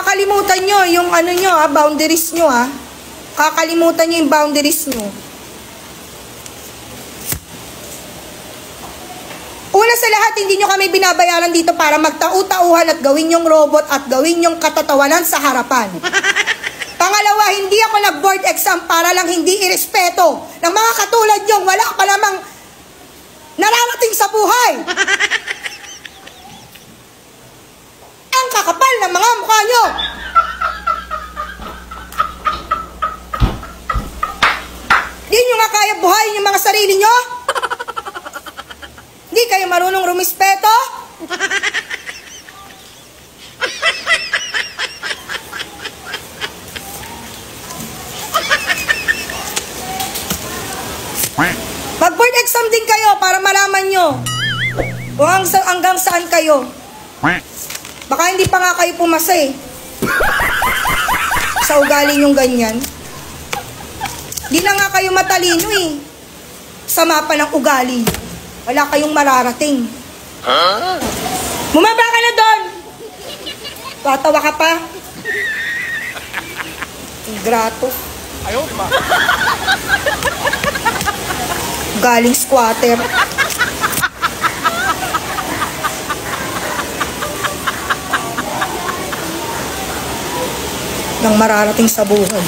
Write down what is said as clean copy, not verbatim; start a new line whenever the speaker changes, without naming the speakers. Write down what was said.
Kakalimutan nyo yung ano nyo ha, boundaries nyo ha. Kakalimutan nyo yung boundaries nyo. Una sa lahat, hindi nyo kami binabayaran dito para magtau-tauhan at gawin yung robot at gawin yung katatawanan sa harapan. Pangalawa, hindi ako nag-board exam para lang hindi irespeto ng mga katulad nyo. Wala pa lamang nararating sa buhay. Ang kakapal ng mga mukha nyo. Di nyo nga kaya buhayin yung mga sarili nyo? Di kayo marunong rumispeto? Mag-board exam din kayo para malaman nyo kung hanggang saan kayo. Baka hindi pa nga kayo pumasa eh. Sa ugali nyong ganyan. Di na nga kayo matalino eh. Sama pa ng ugali. Wala kayong mararating. Bumaba ka na doon. Tatawa ka pa. Ingrato.
Ayaw, di ba?
Galing squatter. Nang mararating sa buhay.